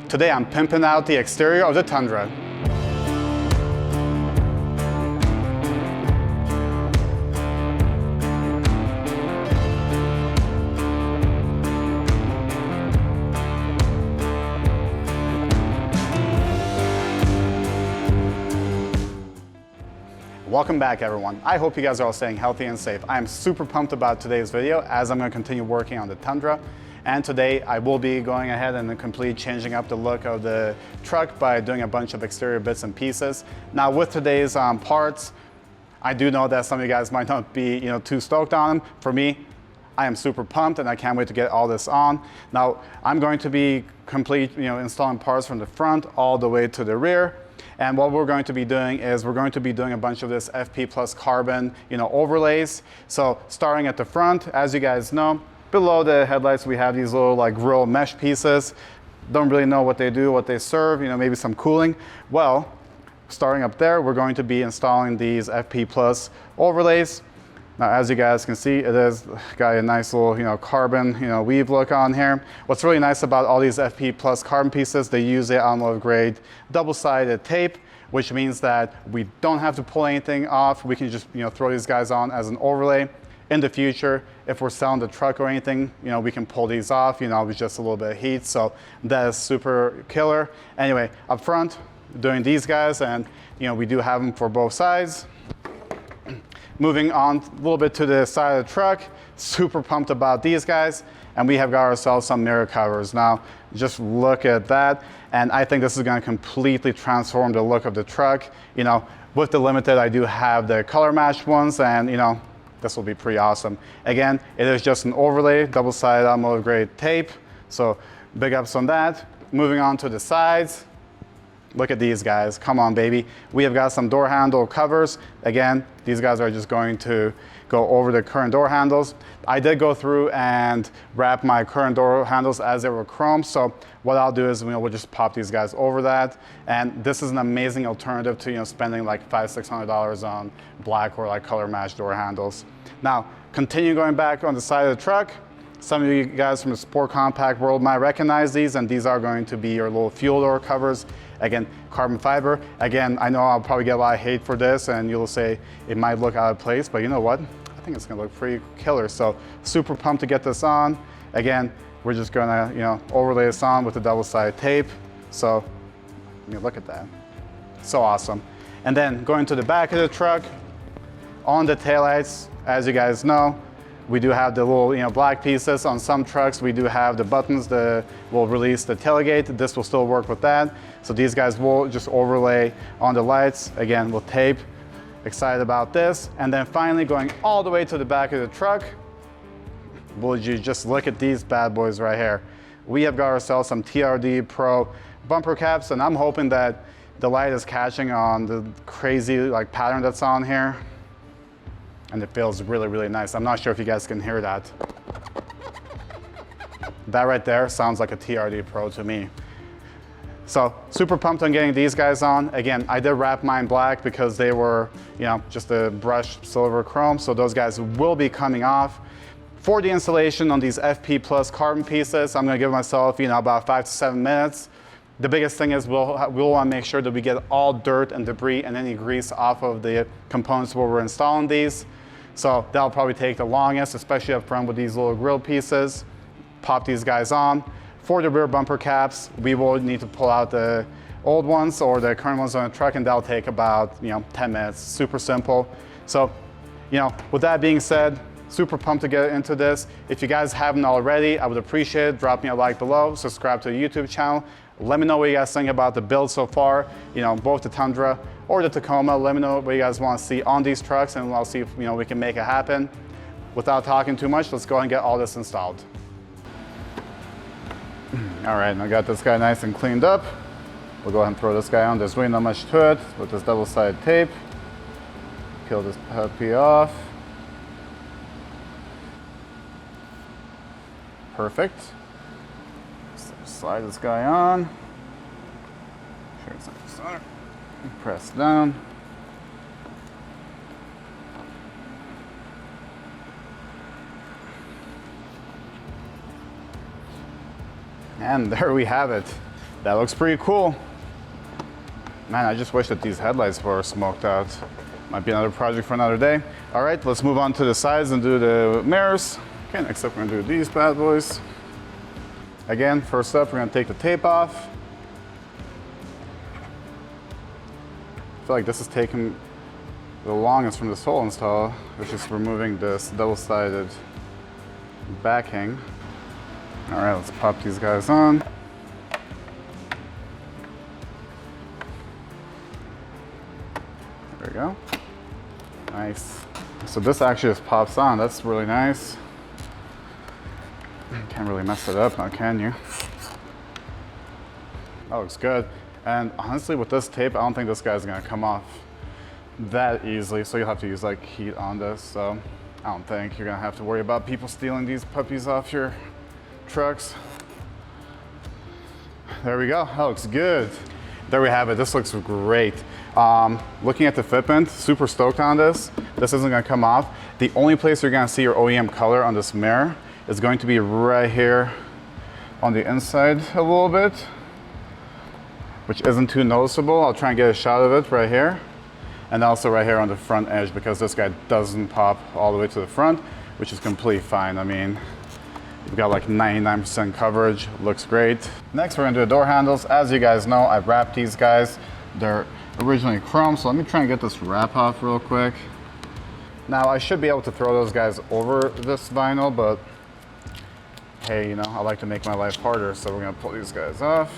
Today I'm pimping out the exterior of the Tundra. Welcome back everyone. I hope you guys are all staying healthy and safe. I am super pumped about today's video as I'm going to continue working on the Tundra. And today I will be going ahead and completely changing up the look of the truck by doing a bunch of exterior bits and pieces. Now with today's parts, I do know that some of you guys might not be too stoked on them. For me, I am super pumped and I can't wait to get all this on. Now I'm going to be installing parts from the front all the way to the rear. And what we're going to be doing is we're going to be doing a bunch of this FP plus carbon overlays. So starting at the front, as you guys know, below the headlights we have these little like grill mesh pieces. Don't really know what they do, what they serve, maybe some cooling. Well, starting up there, we're going to be installing these FP plus overlays. Now, as you guys can see, it is got a nice little, carbon, weave look on here. What's really nice about all these FP plus carbon pieces, they use the automotive grade double-sided tape, which means that we don't have to pull anything off. We can just, throw these guys on as an overlay. In the future, if we're selling the truck or anything, we can pull these off, with just a little bit of heat. So that is super killer. Anyway, up front, doing these guys, and we do have them for both sides. Moving on a little bit to the side of the truck, super pumped about these guys. And we have got ourselves some mirror covers. Now, just look at that. And I think this is gonna completely transform the look of the truck. With the Limited, I do have the color matched ones and this will be pretty awesome. Again, it is just an overlay, double-sided automotive grade tape. So big ups on that. Moving on to the sides. Look at these guys, come on baby. We have got some door handle covers. Again, these guys are just going to go over the current door handles. I did go through and wrap my current door handles as they were chrome. So what I'll do is we'll just pop these guys over that. And this is an amazing alternative to spending like $500–600 on black or like color matched door handles. Now, continue going back on the side of the truck. Some of you guys from the sport compact world might recognize these, and these are going to be your little fuel door covers. Again, carbon fiber. Again, I know I'll probably get a lot of hate for this and you'll say it might look out of place, but you know what? I think it's gonna look pretty killer. So super pumped to get this on. Again, we're just gonna overlay this on with the double-sided tape. So look at that. So awesome. And then going to the back of the truck, on the taillights, as you guys know, we do have the little black pieces. On some trucks, we do have the buttons that will release the tailgate. This will still work with that. So these guys will just overlay on the lights, again, with tape. Excited about this. And then finally going all the way to the back of the truck, would you just look at these bad boys right here. We have got ourselves some TRD PRO bumper caps, and I'm hoping that the light is catching on the crazy pattern that's on here. And it feels really, really nice. I'm not sure if you guys can hear that. That right there sounds like a TRD Pro to me. So super pumped on getting these guys on. Again, I did wrap mine black because they were, just a brushed silver chrome. So those guys will be coming off. For the installation on these FP plus carbon pieces, I'm gonna give myself, about 5 to 7 minutes. The biggest thing is we'll want to make sure that we get all dirt and debris and any grease off of the components where we're installing these. So that'll probably take the longest, especially up front with these little grill pieces. Pop these guys on. For the rear bumper caps, we will need to pull out the old ones or the current ones on the truck, and that'll take about 10 minutes. Super simple. So, with that being said, super pumped to get into this. If you guys haven't already, I would appreciate it. Drop me a like below, subscribe to the YouTube channel. Let me know what you guys think about the build so far, both the Tundra or the Tacoma. Let me know what you guys want to see on these trucks, and I'll see if we can make it happen. Without talking too much, let's go ahead and get all this installed. All right, I got this guy nice and cleaned up. We'll go ahead and throw this guy on. There's really not much to it with this double-sided tape. Peel this puppy off. Perfect. Slide this guy on. Sure it's not center. Press down. And there we have it. That looks pretty cool. Man, I just wish that these headlights were smoked out. Might be another project for another day. All right, let's move on to the sides and do the mirrors. Okay, next up we're gonna do these bad boys. Again, first up, we're gonna take the tape off. I feel like this is taking the longest from this whole install, which is removing this double-sided backing. All right, let's pop these guys on. There we go. Nice. So this actually just pops on. That's really nice. Can't really mess it up now, can you? That looks good. And honestly, with this tape, I don't think this guy's gonna come off that easily. So you'll have to use like heat on this. So I don't think you're gonna have to worry about people stealing these puppies off your trucks. There we go. That looks good. There we have it. This looks great. Looking at the fitment, super stoked on this. This isn't gonna come off. The only place you're gonna see your OEM color on this mirror is going to be right here on the inside a little bit, which isn't too noticeable. I'll try and get a shot of it right here. And also right here on the front edge, because this guy doesn't pop all the way to the front, which is completely fine. I mean, you've got like 99% coverage, looks great. Next, we're gonna do the door handles. As you guys know, I've wrapped these guys. They're originally chrome, so let me try and get this wrap off real quick. Now, I should be able to throw those guys over this vinyl, but hey, you know, I like to make my life harder, so we're gonna pull these guys off.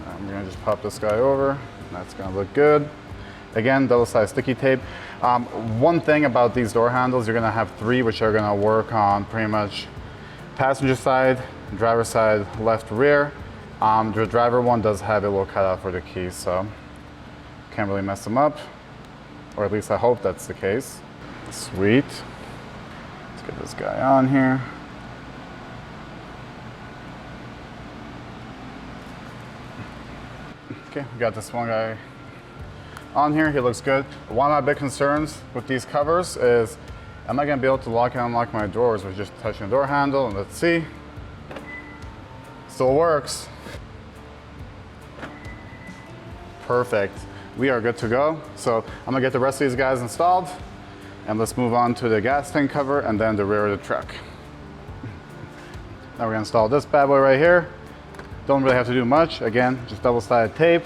I'm gonna just pop this guy over. That's gonna look good. Again, double-sided sticky tape. One thing about these door handles, you're gonna have three, which are gonna work on pretty much passenger side, driver side, left, rear. The driver one does have a little cutout for the keys, so can't really mess them up, or at least I hope that's the case. Sweet. Let's get this guy on here. Okay, we got this one guy on here. He looks good. One of my big concerns with these covers is, am I gonna be able to lock and unlock my doors with just touching the door handle? And let's see. Still works. Perfect. We are good to go. So I'm gonna get the rest of these guys installed, and let's move on to the gas tank cover and then the rear of the truck. Now we're gonna install this bad boy right here. Don't really have to do much. Again, just double-sided tape.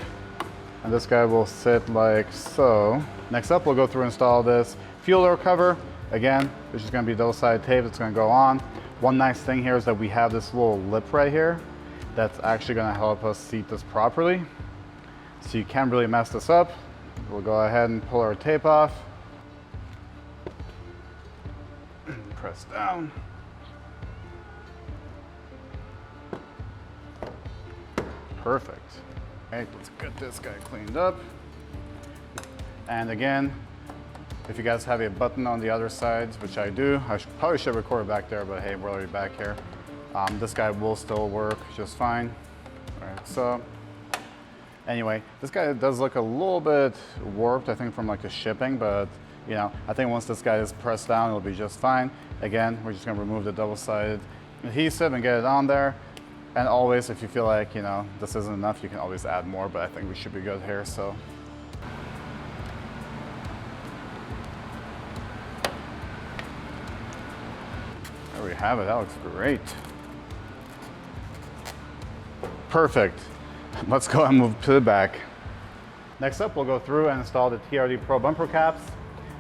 And this guy will sit like so. Next up, we'll go through and install this fuel door cover. Again, it's just gonna be double-sided tape that's gonna go on. One nice thing here is that we have this little lip right here that's actually gonna help us seat this properly. So you can't really mess this up. We'll go ahead and pull our tape off. Press down. Perfect. Okay, let's get this guy cleaned up. And again, if you guys have a button on the other side, which I do, I probably should record back there, but hey, we're already back here. This guy will still work just fine. All right, so anyway, this guy does look a little bit warped, I think from like the shipping, but you know, I think once this guy is pressed down, it'll be just fine. Again, we're just gonna remove the double-sided adhesive and get it on there. And always, if you feel like, you know, this isn't enough, you can always add more, but I think we should be good here, so. There we have it, that looks great. Perfect. Let's go and move to the back. Next up, we'll go through and install the TRD PRO bumper caps.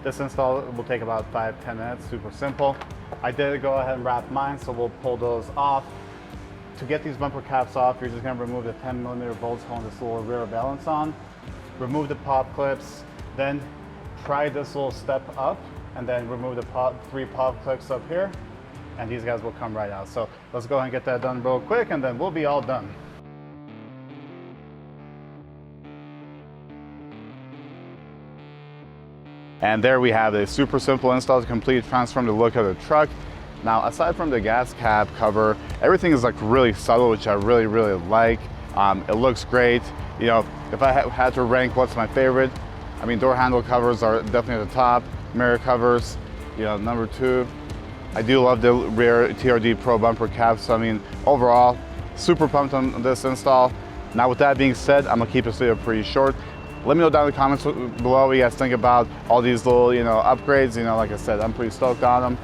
This install will take about 5-10 minutes, super simple. I did go ahead and wrap mine, so we'll pull those off. To get these bumper caps off, you're just gonna remove the 10mm bolts holding this little rear balance on, remove the pop clips, then try this little step up, and then remove the 3 pop clips up here, and these guys will come right out. So let's go ahead and get that done real quick, and then we'll be all done. And there we have a super simple install to completely transform the look of the truck. Now, aside from the gas cap cover, everything is like really subtle, which I really, really like. It looks great. You know, if I had to rank what's my favorite, I mean, door handle covers are definitely at the top. Mirror covers, you know, number 2. I do love the rear TRD Pro bumper cap, so I mean, overall, super pumped on this install. Now with that being said, I'm gonna keep this video pretty short. Let me know down in the comments below what you guys think about all these little, upgrades. Like I said, I'm pretty stoked on them.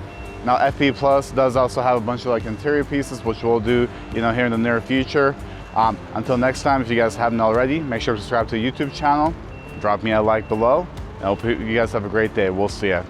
Now FP Plus does also have a bunch of interior pieces, which we'll do, here in the near future. Until next time, if you guys haven't already, make sure to subscribe to the YouTube channel, drop me a like below, and I hope you guys have a great day. We'll see ya.